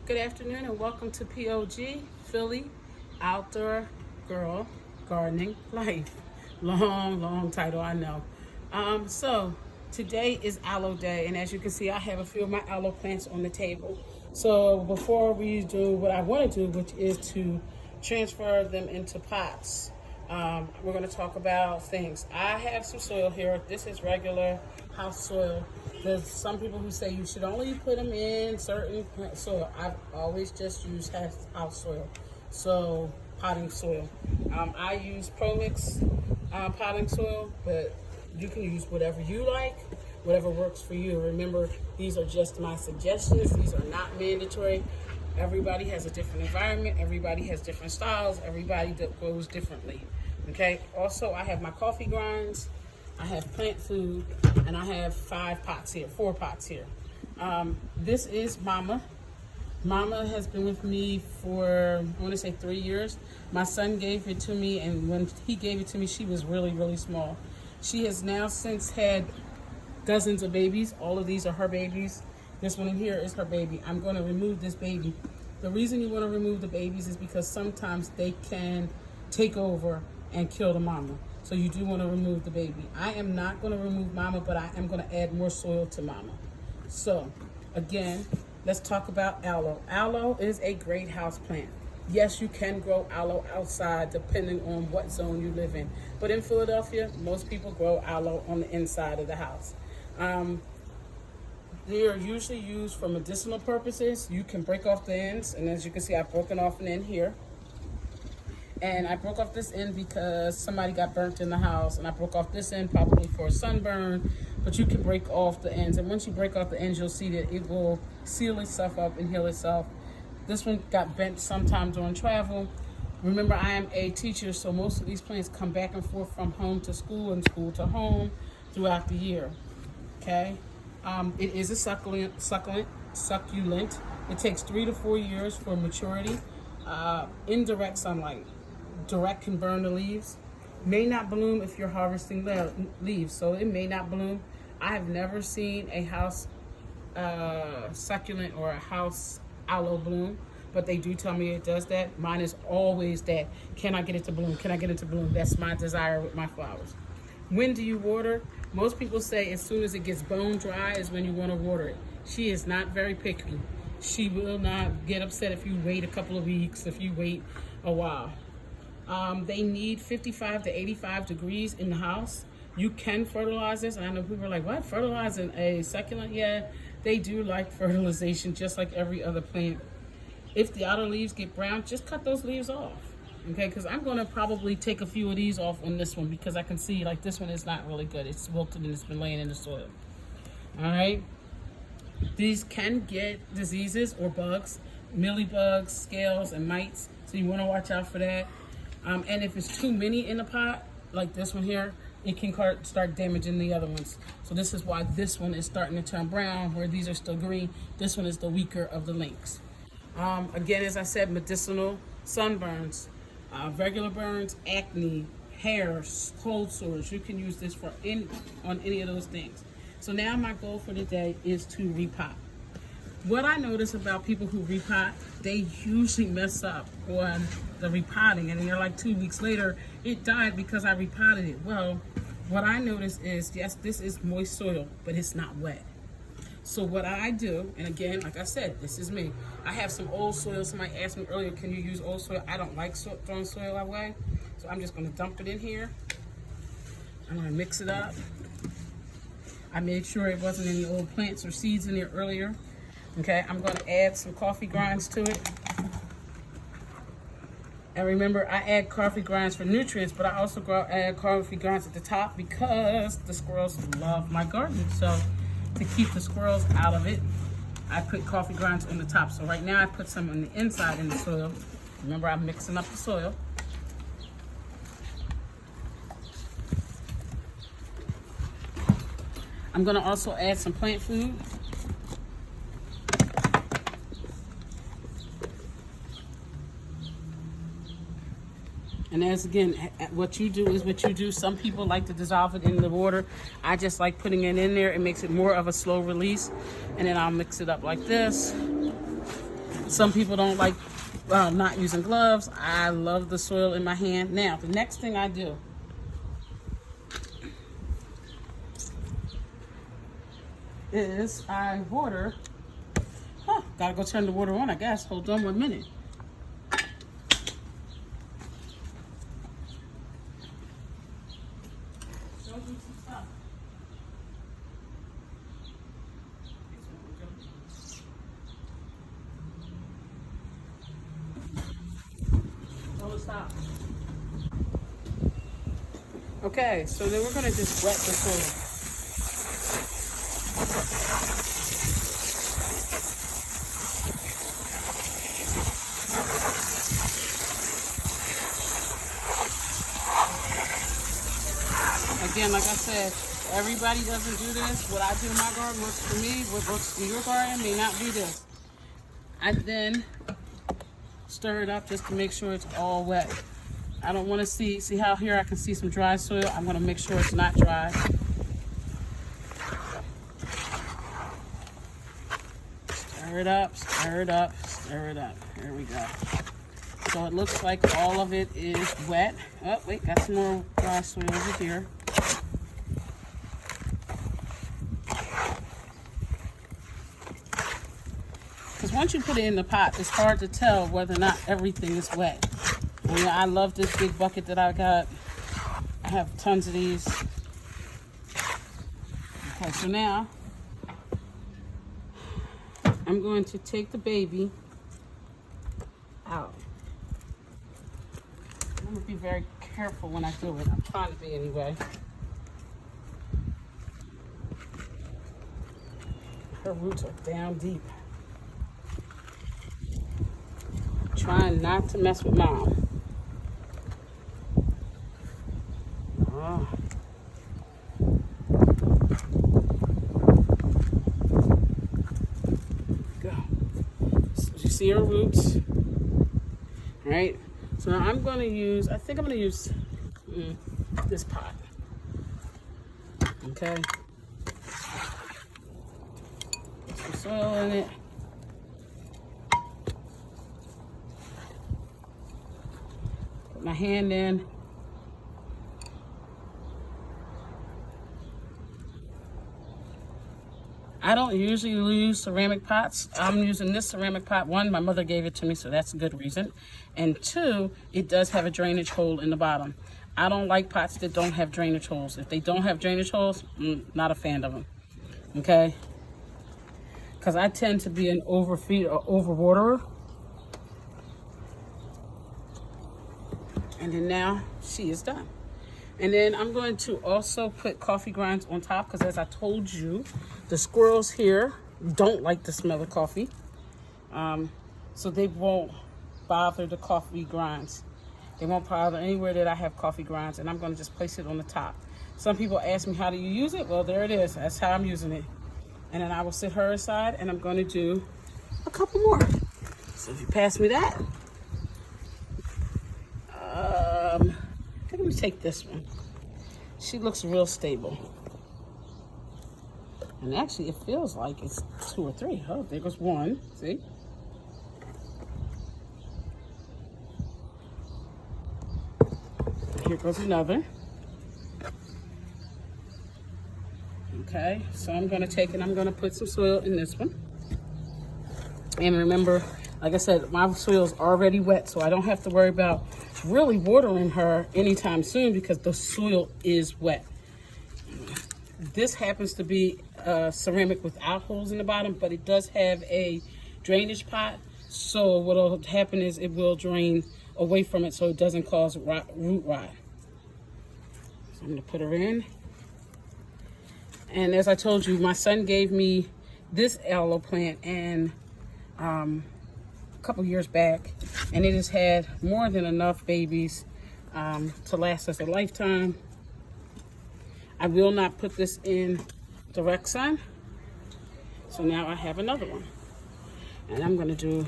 Good afternoon and welcome to POG, Philly Outdoor Girl Gardening Life. Long title, I know. So today is Aloe Day, and as you can see, I have a few of my aloe plants on the table. So before we do what I want to do, which is to transfer them into pots, we're going to talk about things. I have some soil here. This is regular house soil. There's some people who say you should only put them in certain soil. I've always just used house soil, so potting soil. I use ProMix potting soil, but you can use whatever you like, whatever works for you. Remember, these are just my suggestions. These are not mandatory. Everybody has a different environment. Everybody has different styles. Everybody goes differently. Okay. Also, I have my coffee grinds. I have plant food, and I have 4 pots here. This is Mama. Mama has been with me for, I want to say 3 years. My son gave it to me, and when he gave it to me, she was really small. She has now since had dozens of babies. All of these are her babies. This one in here is her baby. I'm going to remove this baby. The reason you want to remove the babies is because sometimes they can take over and kill the mama. So you do want to remove the baby. I am not going to remove Mama, but I am going to add more soil to Mama. So again, let's talk about aloe. Aloe is a great house plant. Yes, you can grow aloe outside depending on what zone you live in. But in Philadelphia, most people grow aloe on the inside of the house. They are usually used for medicinal purposes. You can break off the ends, and as you can see, I've broken off an end here. And I broke off this end because somebody got burnt in the house, and I broke off this end probably for a sunburn, but you can break off the ends. And once you break off the ends, you'll see that it will seal itself up and heal itself. This one got bent sometime during travel. Remember, I am a teacher, so most of these plants come back and forth from home to school and school to home throughout the year, okay? It is a succulent. It takes 3 to 4 years for maturity. Indirect sunlight. Direct can burn the leaves. May not bloom if you're harvesting leaves, so it may not bloom. I have never seen a house succulent or a house aloe bloom, but they do tell me it does that. Mine is always that, can I get it to bloom? Can I get it to bloom? That's my desire with my flowers. When do you water? Most people say as soon as it gets bone dry is when you want to water it. She is not very picky. She will not get upset if you wait a couple of weeks, if you wait a while. They need 55 to 85 degrees in the house. You can fertilize this, and I know people are like, what, fertilizing a succulent? Yeah, they do like fertilization just like every other plant. If the outer leaves get brown, just cut those leaves off, okay? Because I'm going to probably take a few of these off on this one because I can see like this one is not really good. It's wilted and it's been laying in the soil, all right? These can get diseases or bugs, mealybugs, scales, and mites, so you want to watch out for that. And if it's too many in a pot, like this one here, it can start damaging the other ones. So this is why this one is starting to turn brown, where these are still green. This one is the weaker of the links. Again, as I said, medicinal sunburns, regular burns, acne, hair, cold sores. You can use this on any of those things. So now my goal for today is to repot. What I notice about people who repot, they usually mess up on the repotting, and then they're like 2 weeks later, it died because I repotted it. Well, what I notice is, yes, this is moist soil, but it's not wet. So what I do, and again, like I said, this is me. I have some old soil. Somebody asked me earlier, can you use old soil? I don't like throwing soil away, so I'm just gonna dump it in here. I'm gonna mix it up. I made sure it wasn't any old plants or seeds in there earlier. Okay, I'm going to add some coffee grinds to it. And remember, I add coffee grinds for nutrients, but I also add coffee grinds at the top because the squirrels love my garden. So to keep the squirrels out of it, I put coffee grinds on the top. So right now I put some on the inside in the soil. Remember, I'm mixing up the soil. I'm going to also add some plant food. And as again, what you do is what you do. Some people like to dissolve it in the water. I just like putting it in there. It makes it more of a slow release. And then I'll mix it up like this. Some people don't like not using gloves. I love the soil in my hand. Now, the next thing I do is I water. Gotta go turn the water on, I guess. Hold on 1 minute. Stop. Okay, so then we're gonna just wet the soil. Again, like I said, everybody doesn't do this. What I do in my garden works for me. What works in your garden may not be this. I then stir it up just to make sure it's all wet. I don't want to see how here I can see some dry soil. I'm going to make sure it's not dry. Stir it up, stir it up, stir it up. There we go. So it looks like all of it is wet. Oh, wait, got some more dry soil over here. Because once you put it in the pot, it's hard to tell whether or not everything is wet. I mean, I love this big bucket that I got. I have tons of these. Okay, so now I'm going to take the baby out. I'm going to be very careful when I do it. I'm trying to be anyway. Her roots are down deep. Trying not to mess with mom. Oh. Go. So you see her roots, right? So now I'm going to use, I think I'm going to use this pot. Okay. Put some soil in it. Put my hand in. I don't usually use ceramic pots. I'm using this ceramic pot. One, my mother gave it to me, so that's a good reason. And two, it does have a drainage hole in the bottom. I don't like pots that don't have drainage holes. If they don't have drainage holes, not a fan of them. Okay? Because I tend to be an overfeed or overwaterer. And then now she is done. And then I'm going to also put coffee grinds on top because, as I told you, the squirrels here don't like the smell of coffee. So they won't bother the coffee grinds. They won't bother anywhere that I have coffee grinds, and I'm going to just place it on the top. Some people ask me, how do you use it? Well, there it is. That's how I'm using it. And then I will sit her aside, and I'm going to do a couple more. So if you pass me that. I think I'm going to take this one. She looks real stable. And actually, it feels like it's 2 or 3. Oh, there goes one. See? Here goes another. Okay, so I'm going to take it. I'm going to put some soil in this one. And remember, like I said, my soil is already wet, so I don't have to worry about really watering her anytime soon because the soil is wet. This happens to be ceramic without holes in the bottom, but it does have a drainage pot. So what will happen is it will drain away from it so it doesn't cause root rot. So I'm going to put her in. And as I told you, my son gave me this aloe plant and a couple years back, and it has had more than enough babies to last us a lifetime. I will not put this in direct sun, so now I have another one, and I'm going to do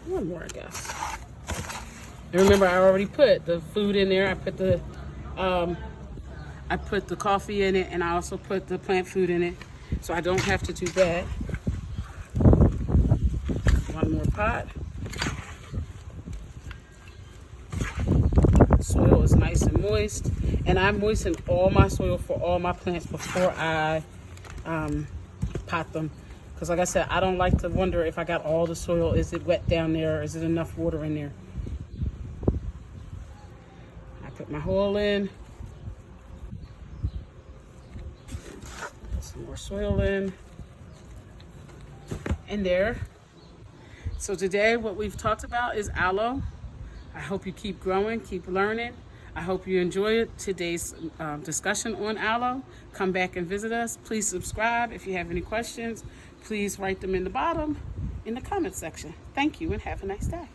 one more, I guess. And remember, I already put the food in there. I put the coffee in it, and I also put the plant food in it, so I don't have to do that. One more pot. Soil is nice and moist, and I moisten all my soil for all my plants before I pot them, because like I said, I don't like to wonder if I got all the soil. Is it wet down there? Is it enough water in there? I put my hole in, put some more soil in, and there. So today what we've talked about is aloe. I hope you keep growing, keep learning. I hope you enjoyed today's discussion on aloe. Come back and visit us. Please subscribe. If you have any questions, please write them in the bottom in the comment section. Thank you and have a nice day.